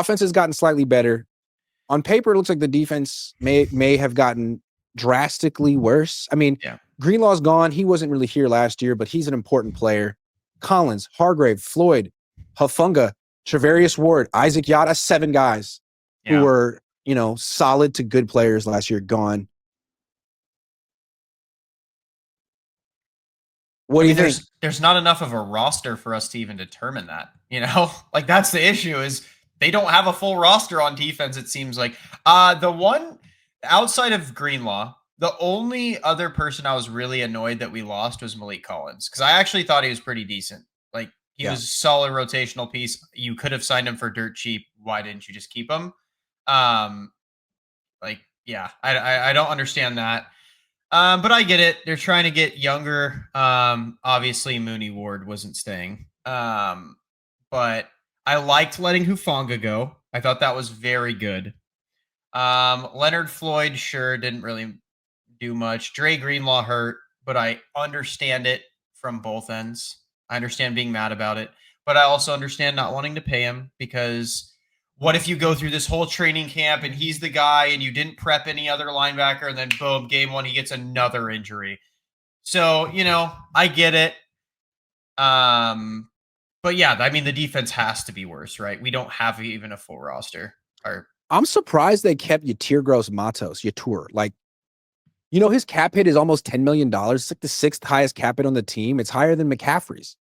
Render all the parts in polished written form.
Offense has gotten slightly better. On paper, it looks like the defense may have gotten drastically worse. I mean, Greenlaw's gone. He wasn't really here last year, but he's an important player. Collins, Hargrave, Floyd, Hufanga, Trevarius Ward, Isaac Yada, 7 guys who were, solid to good players last year gone. What do you think? There's not enough of a roster for us to even determine that, Like, that's the issue is they don't have a full roster on defense, it seems like. The one outside of Greenlaw, the only other person I was really annoyed that we lost was Malik Collins, because I actually thought he was pretty decent. Like, he was a solid rotational piece. You could have signed him for dirt cheap. Why didn't you just keep him? I don't understand that. But I get it. They're trying to get younger. Obviously, Mooney Ward wasn't staying. But I liked letting Hufanga go. I thought that was very good. Leonard Floyd, sure, didn't really do much. Dre Greenlaw hurt, but I understand it from both ends. I understand being mad about it, but I also understand not wanting to pay him, because what if you go through this whole training camp and he's the guy and you didn't prep any other linebacker, and then boom, game 1, he gets another injury. So, I get it. But yeah, I mean, the defense has to be worse, right? We don't have even a full roster. I'm surprised they kept Yatir Gross-Matos, Yatur. Like, his cap hit is almost $10 million. It's like the 6th highest cap hit on the team. It's higher than McCaffrey's.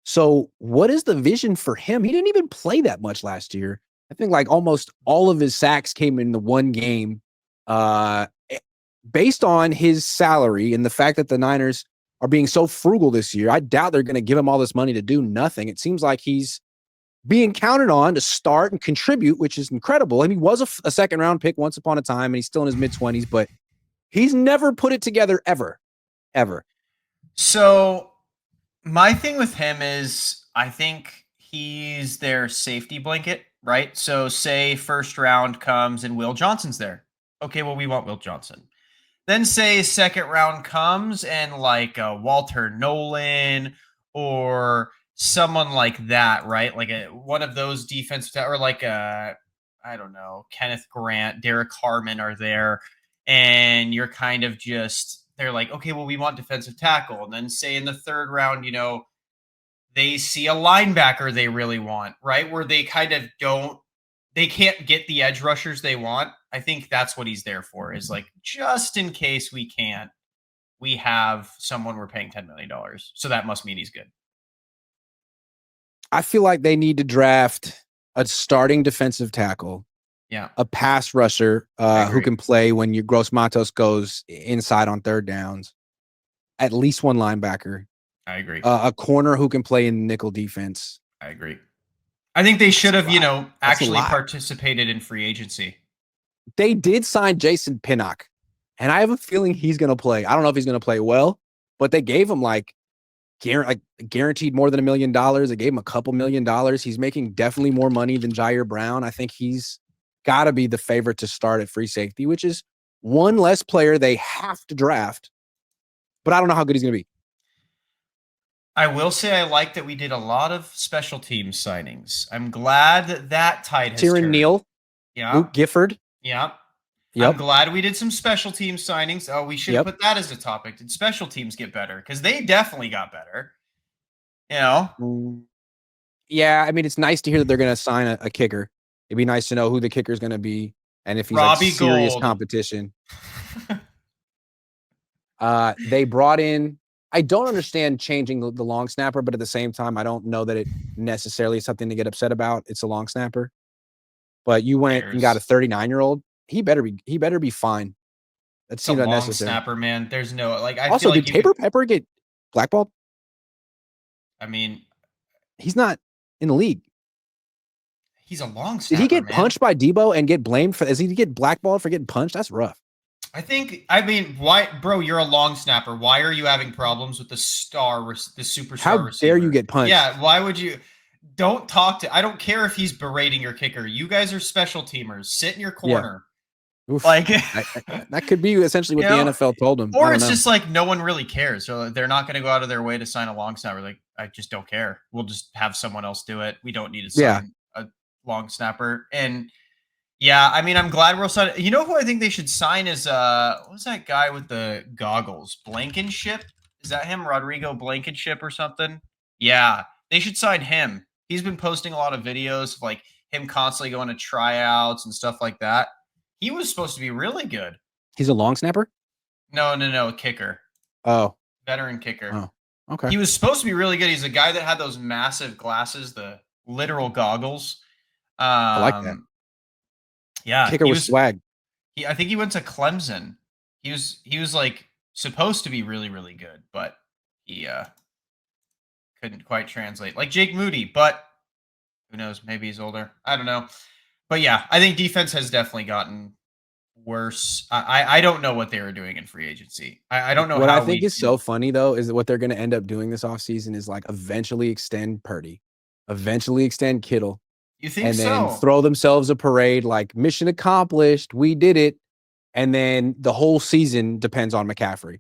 So what is the vision for him? He didn't even play that much last year. I think like almost all of his sacks came in the one game. Based on his salary and the fact that the Niners are being so frugal this year, I doubt they're going to give him all this money to do nothing. It seems like he's being counted on to start and contribute, which is incredible. I mean, he was a 2nd-round pick once upon a time, and he's still in his mid-20s, but he's never put it together ever. So my thing with him is I think he's their safety blanket, right? So say 1st round comes and Will Johnson's there. Okay, well, we want Will Johnson. Then say 2nd round comes and like Walter Nolan or someone like that, right? Like one of those defensive, or like I don't know, Kenneth Grant, Derek Harmon are there, and you're kind of just, they're like, okay, well, we want defensive tackle. And then say in the 3rd round, they see a linebacker they really want, right? Where they kind of they can't get the edge rushers they want. I think that's what he's there for, is like, just in case we can't, we have someone we're paying $10 million. So that must mean he's good. I feel like they need to draft a starting defensive tackle. Yeah. A pass rusher who can play when your Gross-Matos goes inside on 3rd downs. At least one linebacker. I agree. A corner who can play in nickel defense. I agree. I think they should have, actually participated in free agency. They did sign Jason Pinnock, and I have a feeling he's going to play. I don't know if he's going to play well, but they gave him guaranteed more than $1 million. They gave him a couple $1 million. He's making definitely more money than Jair Brown. I think he's got to be the favorite to start at free safety, which is one less player they have to draft, but I don't know how good he's going to be. I will say I like that we did a lot of special teams signings. I'm glad that tide has turned. Neal. Yeah. Luke Gifford. Yeah. Yep. I'm glad we did some special teams signings. Oh, we should put that as a topic. Did special teams get better? Because they definitely got better. Yeah, I mean, it's nice to hear that they're going to sign a kicker. It'd be nice to know who the kicker is going to be and if he's Robbie like serious Gold. Competition. They brought in, I don't understand changing the long snapper, but at the same time, I don't know that it necessarily is something to get upset about. It's a long snapper. But you went and got a 39-year-old. He better be fine. That seems unnecessary. Snapper, man. There's no I also, feel did Tabor Pepper get blackballed? I mean, he's not in the league. He's a long snapper. Did he get punched by Debo and get blamed for? Does he get blackballed for getting punched? That's rough. I mean, why, bro? You're a long snapper. Why are you having problems with the superstar? How dare you get punched? Yeah, why would you? Don't talk to. I don't care if he's berating your kicker. You guys are special teamers. Sit in your corner. Yeah. Like that could be essentially what the NFL told him. Or it's just like no one really cares. So they're not going to go out of their way to sign a long snapper. Like, I just don't care. We'll just have someone else do it. We don't need to sign a long snapper. And yeah, I mean, I'm glad we're signing. You know who I think they should sign is what was that guy with the goggles? Blankenship? Is that him? Rodrigo Blankenship or something? Yeah, they should sign him. He's been posting a lot of videos of like him constantly going to tryouts and stuff like that. He was supposed to be really good. He's a long snapper? No, kicker. Oh. Veteran kicker. Oh. Okay. He was supposed to be really good. He's a guy that had those massive glasses, the literal goggles. I like that. Yeah, kicker was swag. I think he went to Clemson. He was like supposed to be really, really good, but he couldn't quite translate. Like Jake Moody, but who knows? Maybe he's older. I don't know. But yeah, I think defense has definitely gotten worse. I don't know what they were doing in free agency. I don't know what how I think is so funny though is that what they're going to end up doing this offseason is like eventually extend Purdy, eventually extend Kittle. You think and then so? throw themselves a parade like mission accomplished. We did it. And then the whole season depends on McCaffrey.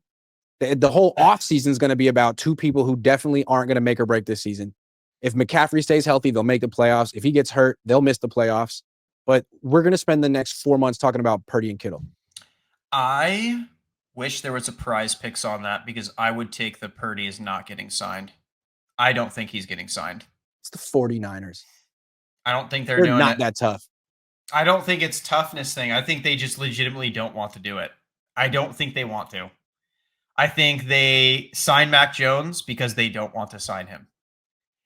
The whole offseason is going to be about two people who definitely aren't going to make or break this season. If McCaffrey stays healthy, they'll make the playoffs. If he gets hurt, they'll miss the playoffs. But we're going to spend the next 4 months talking about Purdy and Kittle. I wish there was a prize picks on that because I would take the Purdy is not getting signed. I don't think he's getting signed. It's the 49ers. I don't think they're doing not that tough. I don't think it's toughness thing. I think they just legitimately don't want to do it. I don't think they want to. I think they sign Mac Jones because they don't want to sign him.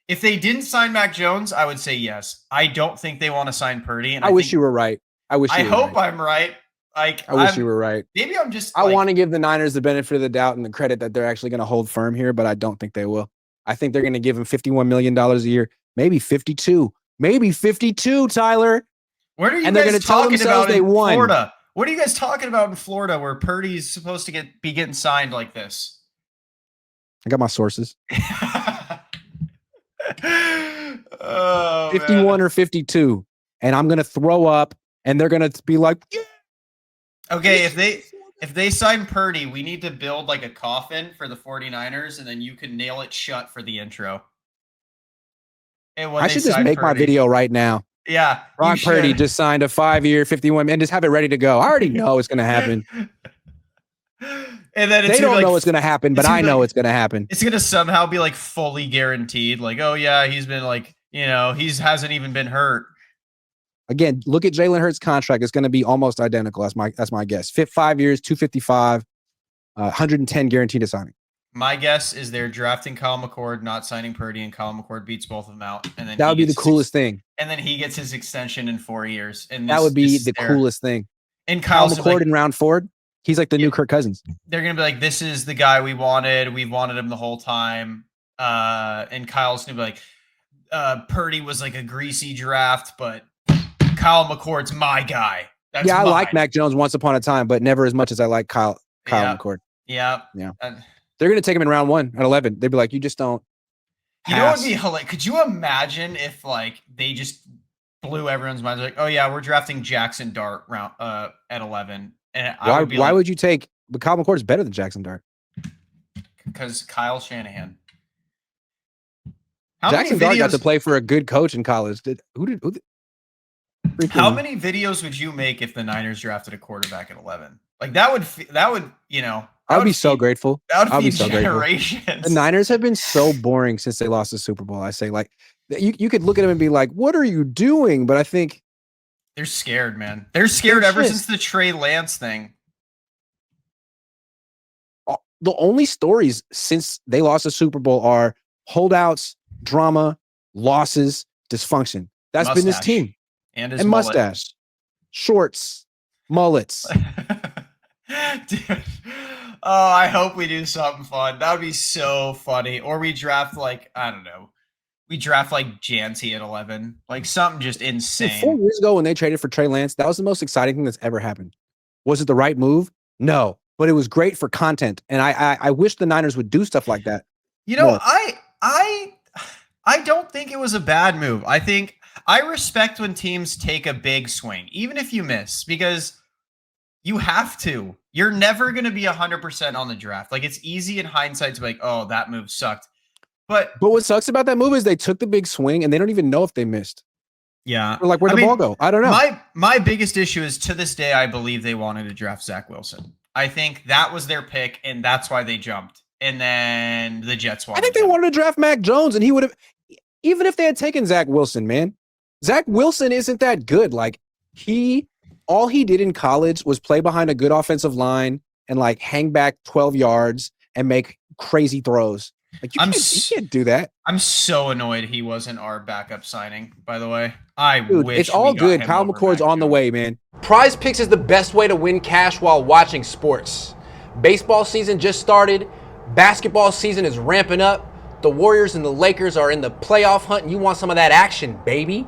If they didn't sign Mac Jones, I would say yes. I don't think they want to sign Purdy. And I wish you were right. I hope I'm right. Like I wish you were right. Maybe I'm just. I want to give the Niners the benefit of the doubt and the credit that they're actually going to hold firm here, but I don't think they will. I think they're going to give him $51 million a year, maybe 52. Maybe 52, Tyler. What are you guys talking about in Florida? What are you guys talking about in Florida where Purdy's supposed to be getting signed like this? I got my sources. Oh, 51 man. or 52. And I'm going to throw up and they're going to be like, yeah. Okay, if they sign Purdy, we need to build like a coffin for the 49ers and then you can nail it shut for the intro. I should just make my video right now. Yeah. Brock Purdy just signed a 5-year, 51, and just have it ready to go. I already know it's going to happen. And then they don't know what's going to happen, but I know it's going to happen. It's going to somehow be like fully guaranteed. Like, oh yeah, he's been like, he hasn't even been hurt. Again, look at Jalen Hurts' contract. It's going to be almost identical. That's my guess. 5 years, 255, 110 guaranteed to signing. My guess is they're drafting Kyle McCord, not signing Purdy, and Kyle McCord beats both of them out. And then that would be the coolest thing. And then he gets his extension in 4 years. And that would be the coolest thing. And Kyle McCord in round 4, he's like the new Kirk Cousins. They're gonna be like, this is the guy we wanted. We've wanted him the whole time. And Kyle's gonna be like, Purdy was like a greasy draft, but Kyle McCord's my guy. That's I like Mac Jones once upon a time, but never as much as I like Kyle McCord. Yeah. They're going to take him in round 1 at 11. They'd be like, you just don't. You know what would be hilarious? Could you imagine if like they just blew everyone's minds? Like, oh yeah, we're drafting Jackson Dart round at 11. And why would you take? But Kyle McCord is better than Jackson Dart because Kyle Shanahan. Jackson Dart got to play for a good coach in college. How many videos would you make if the Niners drafted a quarterback at 11? Like that would I would be so grateful. That would be so generations. Grateful. The Niners have been so boring since they lost the Super Bowl. I say, like, you could look at them and be like, "What are you doing?" But I think they're scared, man. They're scared ever since the Trey Lance thing. The only stories since they lost the Super Bowl are holdouts, drama, losses, dysfunction. That's been this team. And mustache, shorts, mullets. Dude. Oh, I hope we do something fun. That would be so funny. Or we draft like, I don't know. We draft like Janty at 11. Like something just insane. 4 years ago when they traded for Trey Lance, that was the most exciting thing that's ever happened. Was it the right move? No. But it was great for content. And I wish the Niners would do stuff like that. I don't think it was a bad move. I respect when teams take a big swing, even if you miss, because you have to. You're never going to be 100% on the draft. Like, it's easy in hindsight to be like, oh, that move sucked. But what sucks about that move is they took the big swing and they don't even know if they missed. Yeah. Or like, where'd the ball go? I don't know. My biggest issue is, to this day, I believe they wanted to draft Zach Wilson. I think that was their pick, and that's why they jumped. And then the Jets wanted. I think they wanted to draft Mac Jones, and he would have, even if they had taken Zach Wilson, man. Zach Wilson isn't that good. Like, all he did in college was play behind a good offensive line and like hang back 12 yards and make crazy throws. Like, you can't do that. I'm so annoyed he wasn't our backup signing, by the way. Dude, wish it's all good. Kyle McCord's on the way, man. Prize Picks is the best way to win cash while watching sports. Baseball season just started. Basketball season is ramping up. The Warriors and the Lakers are in the playoff hunt, and you want some of that action, baby.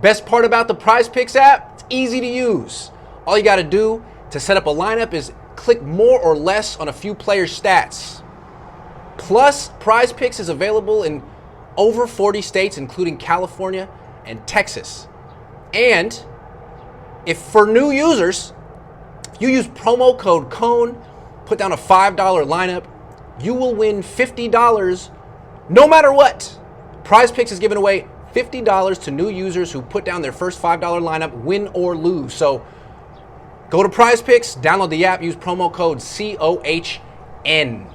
Best part about the Prize Picks app, it's easy to use. All you got to do to set up a lineup is click more or less on a few players' stats. Plus, Prize Picks is available in over 40 states, including California and Texas. And if for new users, you use promo code Cohn, put down a $5 lineup, you will win $50 no matter what. Prize Picks is giving away $50 to new users who put down their first $5 lineup, win or lose. So go to Prize Picks, download the app, use promo code COHN.